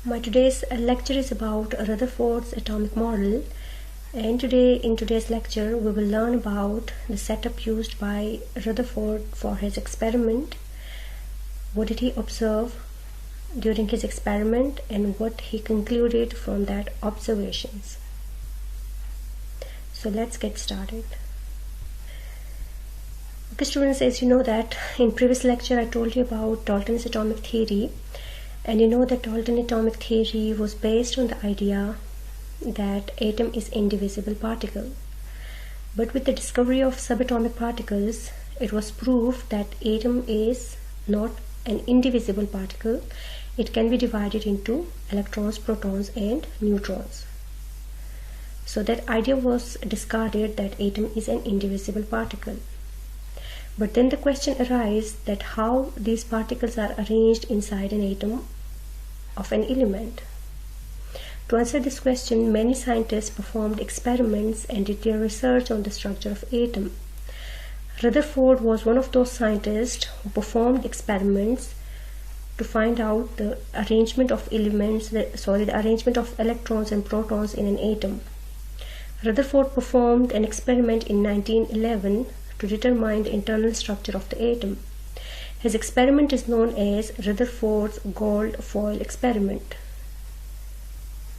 My today's lecture is about Rutherford's atomic model, and in today's lecture we will learn about the setup used by Rutherford for his experiment. What did he observe during his experiment and what he concluded from that observations. So let's get started. Okay students, as you know that in previous lecture I told you about Dalton's atomic theory. And you know that Dalton atomic theory was based on the idea that atom is indivisible particle. But with the discovery of subatomic particles, it was proved that atom is not an indivisible particle. It can be divided into electrons, protons and neutrons. So that idea was discarded that atom is an indivisible particle. But then the question arises that how these particles are arranged inside an atom of an element. To answer this question, many scientists performed experiments and did their research on the structure of atom. Rutherford was one of those scientists who performed experiments to find out the arrangement of the arrangement of electrons and protons in an atom. Rutherford performed an experiment in 1911 to determine the internal structure of the atom. His experiment is known as Rutherford's gold foil experiment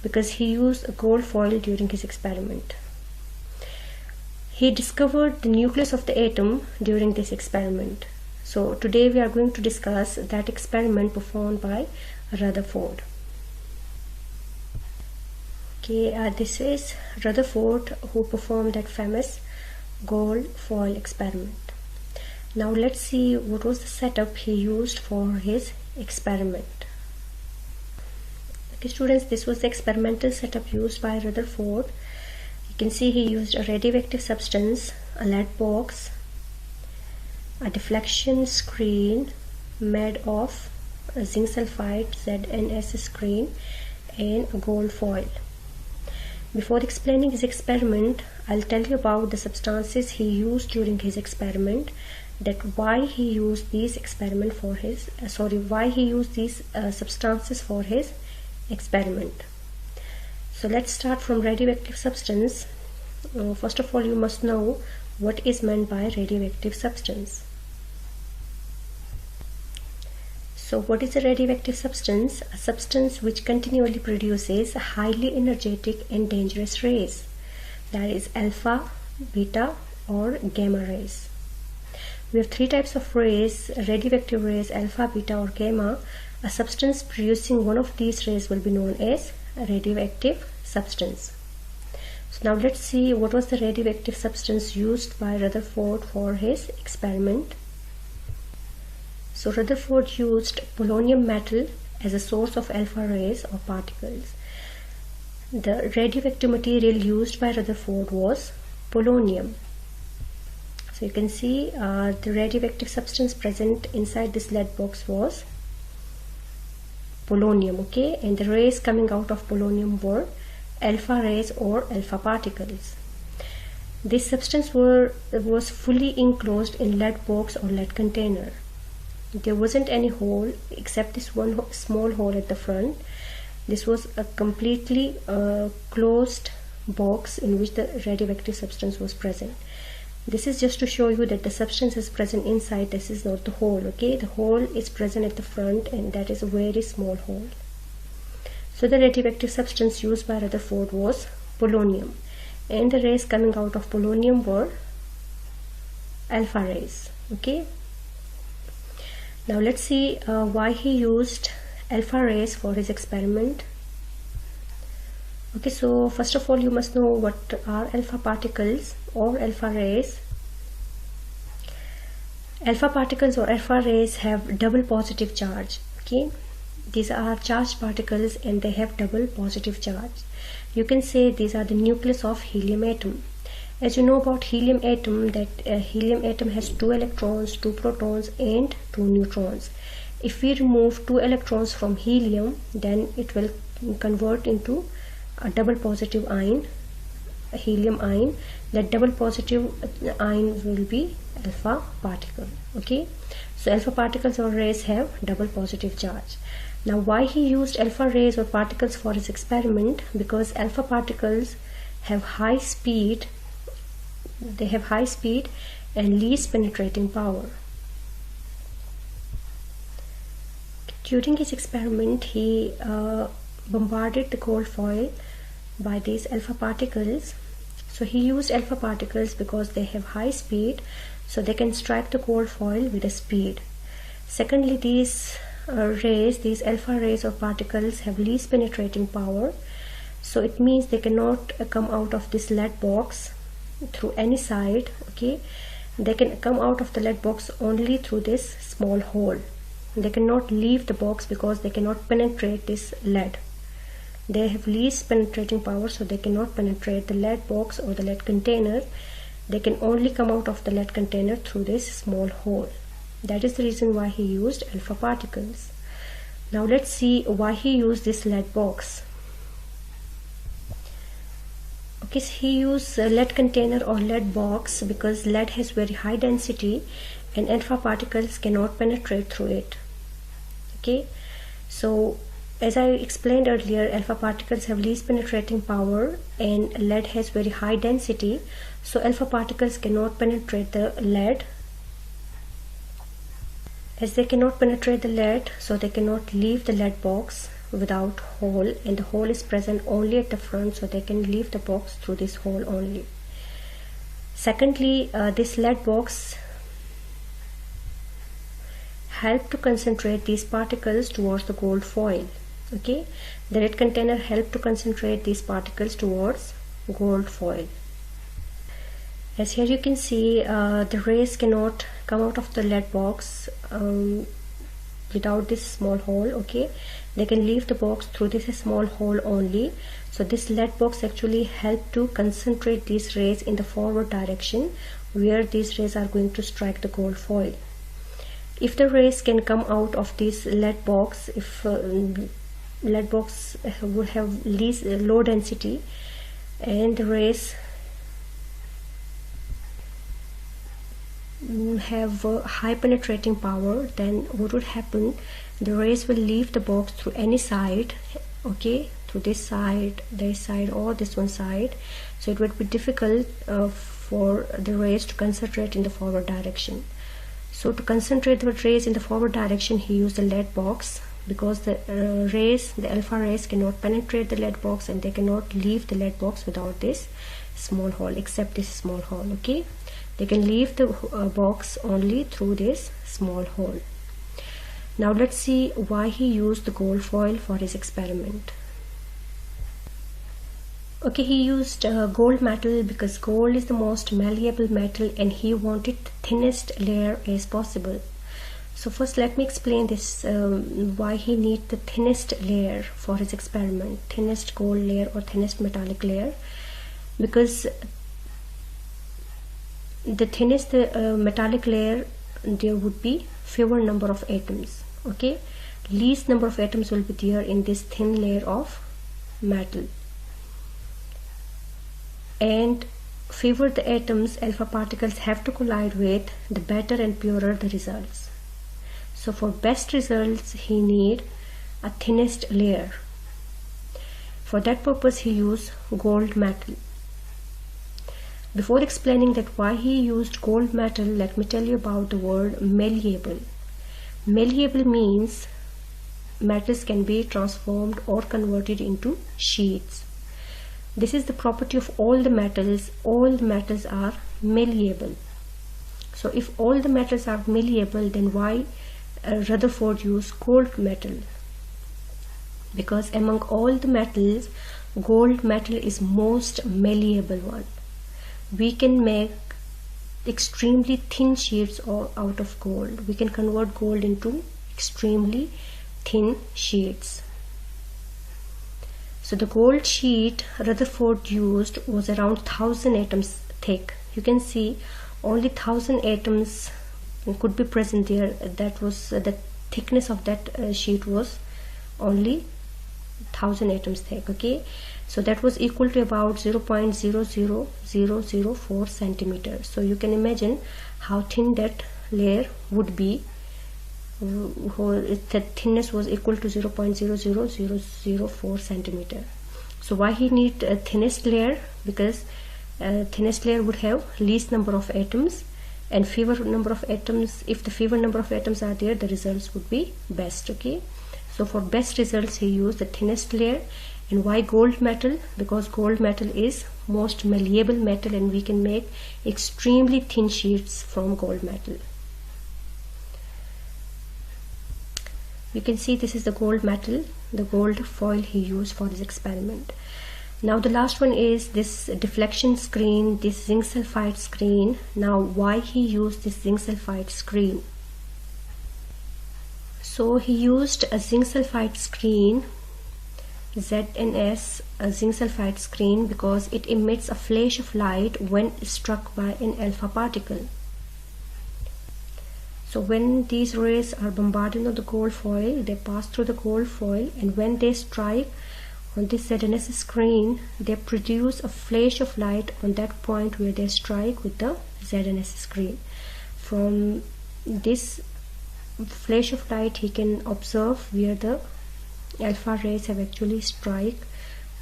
because he used a gold foil during his experiment. He discovered the nucleus of the atom during this experiment. So today we are going to discuss that experiment performed by Rutherford. Okay, this is Rutherford who performed that famous gold foil experiment. Now let's see what was the setup he used for his experiment. Okay students, this was the experimental setup used by Rutherford. You can see he used a radioactive substance, a lead box, a deflection screen made of a zinc sulfide ZNS screen and a gold foil. Before explaining his experiment, I'll tell you about the substances he used during his experiment, that why he used these substances for his experiment. So let's start from radioactive substance. First of all, you must know what is meant by radioactive substance. So what is a radioactive substance? A substance which continually produces highly energetic and dangerous rays, that is alpha, beta or gamma rays. We have three types of rays: radioactive rays, alpha, beta or gamma. A substance producing one of these rays will be known as a radioactive substance. So now let's see what was the radioactive substance used by Rutherford for his experiment. So Rutherford used polonium metal as a source of alpha rays or particles. The radioactive material used by Rutherford was polonium. So you can see the radioactive substance present inside this lead box was polonium, okay, and the rays coming out of polonium were alpha rays or alpha particles. This substance was fully enclosed in lead box or lead container. There wasn't any hole except this one small hole at the front. This was a completely closed box in which the radioactive substance was present. This is just to show you that the substance is present inside. This is not the hole, okay? The hole is present at the front and that is a very small hole. So the radioactive substance used by Rutherford was polonium, and the rays coming out of polonium were alpha rays, okay? Now let's see why he used alpha rays for his experiment. Okay, so first of all you must know what are alpha particles or alpha rays. Alpha particles or alpha rays have double positive charge, okay? These are charged particles and they have double positive charge. You can say these are the nucleus of helium atom. As you know about helium atom, that helium atom has 2 electrons, 2 protons and 2 neutrons. If we remove 2 electrons from helium, then it will convert into a double positive ion, a helium ion. That double positive ion will be alpha particle, okay? So alpha particles or rays have double positive charge. Now, why he used alpha rays or particles for his experiment? Because alpha particles have high speed, and least penetrating power. During his experiment, he bombarded the gold foil by these alpha particles. So he used alpha particles because they have high speed, so they can strike the gold foil with a speed. Secondly, these alpha rays or particles have least penetrating power, so it means they cannot come out of this lead box through any side. Okay, they can come out of the lead box only through this small hole. They cannot leave the box because they cannot penetrate this lead. They have least penetrating power, so they cannot penetrate the lead box or the lead container. They can only come out of the lead container through this small hole. That is the reason why he used alpha particles. Now let's see why he used this lead box. Okay, so he used a lead container or lead box because lead has very high density and alpha particles cannot penetrate through it. Okay, so as I explained earlier, alpha particles have least penetrating power and lead has very high density, so alpha particles cannot penetrate the lead. As they cannot penetrate the lead, so they cannot leave the lead box without hole, and the hole is present only at the front, so they can leave the box through this hole only. Secondly, this lead box help to concentrate these particles towards the gold foil. Okay, the lead container help to concentrate these particles towards gold foil. As here you can see, the rays cannot come out of the lead box without this small hole. Okay, they can leave the box through this small hole only. So this lead box actually help to concentrate these rays in the forward direction where these rays are going to strike the gold foil. If the rays can come out of this lead box, if lead box would have least low density and the rays have high penetrating power, then what would happen? The rays will leave the box through any side. Okay, through this side, or this one side. So it would be difficult for the rays to concentrate in the forward direction. So to concentrate the rays in the forward direction, he used the lead box because the alpha rays cannot penetrate the lead box and they cannot leave the lead box without this small hole, except this small hole. Okay, they can leave the box only through this small hole. Now let's see why he used the gold foil for his experiment. Okay, he used gold metal because gold is the most malleable metal and he wanted the thinnest layer as possible. So first let me explain this, why he needs the thinnest layer for his experiment, thinnest gold layer or thinnest metallic layer. Because the thinnest metallic layer, there would be fewer number of atoms. Okay, least number of atoms will be there in this thin layer of metal, and fewer the atoms alpha particles have to collide with, the better and purer the results. So for best results he need a thinnest layer. For that purpose he used gold metal. Before explaining that why he used gold metal, let me tell you about the word malleable. Malleable means metals can be transformed or converted into sheets. This is the property of all the metals. All the metals are malleable. So if all the metals are malleable, then why Rutherford used gold metal? Because among all the metals, gold metal is most malleable one. We can make extremely thin sheets out of gold. We can convert gold into extremely thin sheets. So the gold sheet Rutherford used was around 1000 atoms thick. You can see only 1000 atoms could be present there. That was the thickness of that sheet was only 1000 atoms thick. Okay, so that was equal to about 0.00004 centimeters. So you can imagine how thin that layer would be the thinness was equal to 0.00004 centimeter. So why he need a thinnest layer? Because thinnest layer would have least number of atoms, and fewer number of atoms, if the fewer number of atoms are there, the results would be best. Okay, so for best results he used the thinnest layer. And why gold metal? Because gold metal is most malleable metal, and we can make extremely thin sheets from gold metal. You can see this is the gold metal, the gold foil he used for this experiment. Now the last one is this deflection screen, this zinc sulfide screen. Now why he used this zinc sulfide screen? So he used a zinc sulfide screen, ZNS, a zinc sulfide screen, because it emits a flash of light when struck by an alpha particle. So when these rays are bombarded on the gold foil, they pass through the gold foil, and when they strike on this ZNS screen, they produce a flash of light on that point where they strike with the ZNS screen. From this flash of light, he can observe where the alpha rays have actually strike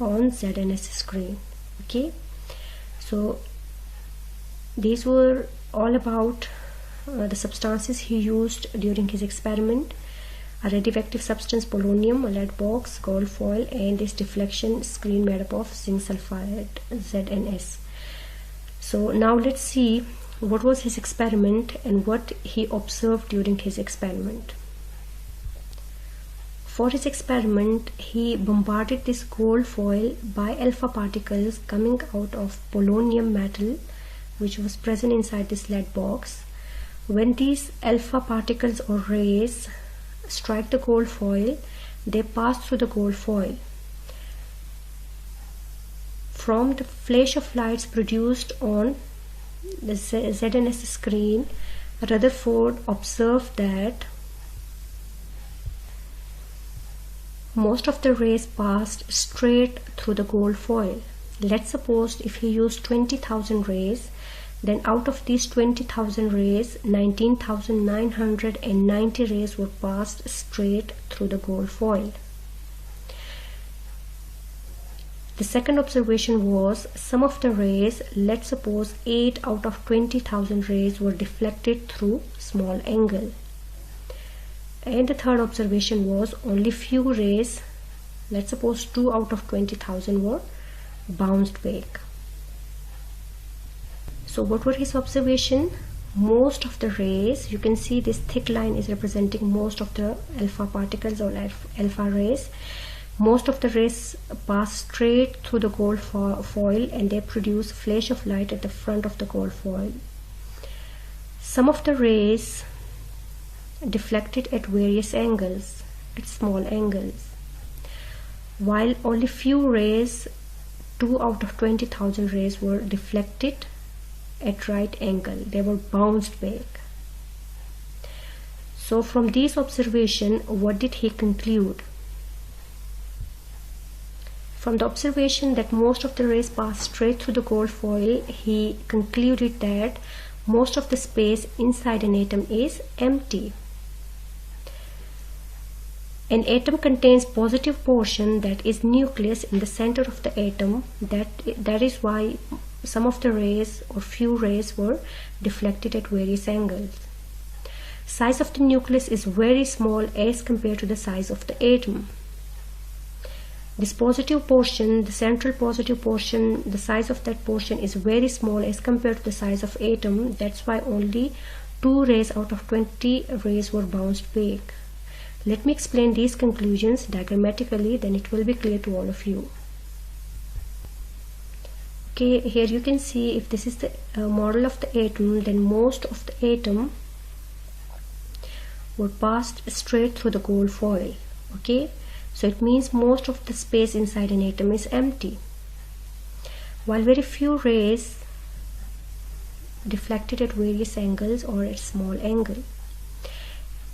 on ZNS screen. Okay, so these were all about the substances he used during his experiment: a radioactive substance polonium, a lead box, gold foil, and this deflection screen made up of zinc sulfide, ZNS. So now let's see what was his experiment and what he observed during his experiment. For his experiment, he bombarded this gold foil by alpha particles coming out of polonium metal, which was present inside this lead box. When these alpha particles or rays strike the gold foil, they pass through the gold foil. From the flash of lights produced on the ZNS screen, Rutherford observed that most of the rays passed straight through the gold foil. Let's suppose if he used 20,000 rays, then out of these 20,000 rays, 19,990 rays were passed straight through the gold foil. The second observation was some of the rays, let's suppose 8 out of 20,000 rays, were deflected through small angle. And the third observation was only few rays, let's suppose 2 out of 20,000, were bounced back. So what were his observation? Most of the rays, you can see this thick line is representing most of the alpha particles or alpha rays. Most of the rays pass straight through the gold foil, and they produce a flash of light at the front of the gold foil. Some of the rays deflected at various angles, at small angles, while only few rays, 2 out of 20,000 rays, were deflected at right angle. They were bounced back. So from these observations, what did he conclude? From the observation that most of the rays pass straight through the gold foil, he concluded that most of the space inside an atom is empty. An atom contains positive portion, that is nucleus, in the center of the atom. That is why some of the rays or few rays were deflected at various angles. Size of the nucleus is very small as compared to the size of the atom. This positive portion, the central positive portion, the size of that portion is very small as compared to the size of atom. That's why only 2 rays out of 20 rays were bounced back. Let me explain these conclusions diagrammatically, then it will be clear to all of you. Okay, here you can see if this is the model of the atom, then most of the atom were passed straight through the gold foil. Okay, so it means most of the space inside an atom is empty, while very few rays deflected at various angles or at small angle.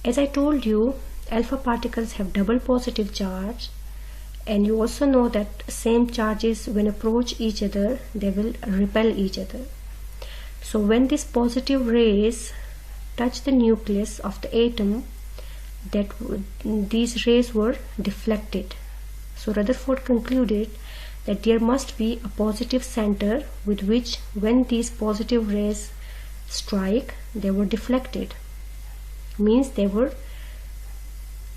As I told you, alpha particles have double positive charge, and you also know that same charges, when approach each other, they will repel each other. So when these positive rays touch the nucleus of the atom, that these rays were deflected. So Rutherford concluded that there must be a positive center with which, when these positive rays strike, they were deflected. Means they were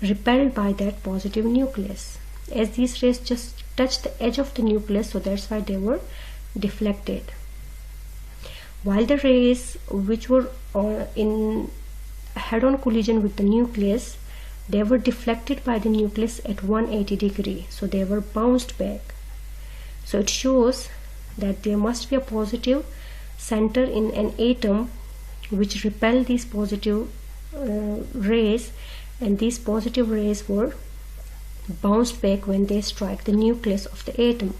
repelled by that positive nucleus. As these rays just touched the edge of the nucleus, so that's why they were deflected. While the rays which were in head-on collision with the nucleus, they were deflected by the nucleus at 180 degrees, so they were bounced back. So it shows that there must be a positive center in an atom which repel these positive rays, and these positive rays were bounced back when they strike the nucleus of the atom.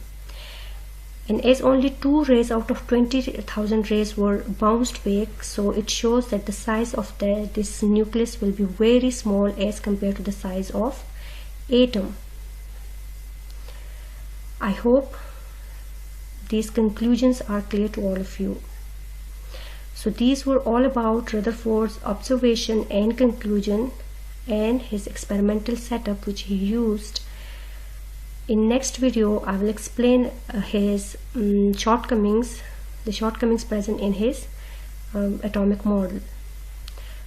And as only 2 rays out of 20,000 rays were bounced back, so it shows that the size of this nucleus will be very small as compared to the size of atom. I hope these conclusions are clear to all of you. So these were all about Rutherford's observation and conclusion and his experimental setup which he used. In next video I will explain his shortcomings, the shortcomings present in his atomic model.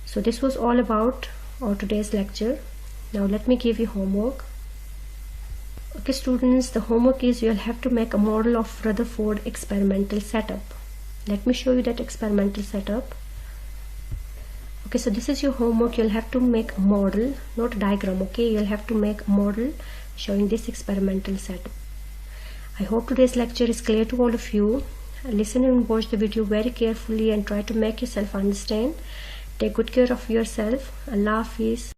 So this was all about our today's lecture. Now let me give you homework. Okay students, the homework is you'll have to make a model of Rutherford experimental setup. Let me show you that experimental setup. Okay, so this is your homework. You'll have to make a model, not a diagram. Okay, you'll have to make a model showing this experimental setup. I hope today's lecture is clear to all of you. Listen and watch the video very carefully and try to make yourself understand. Take good care of yourself. Allah Hafiz.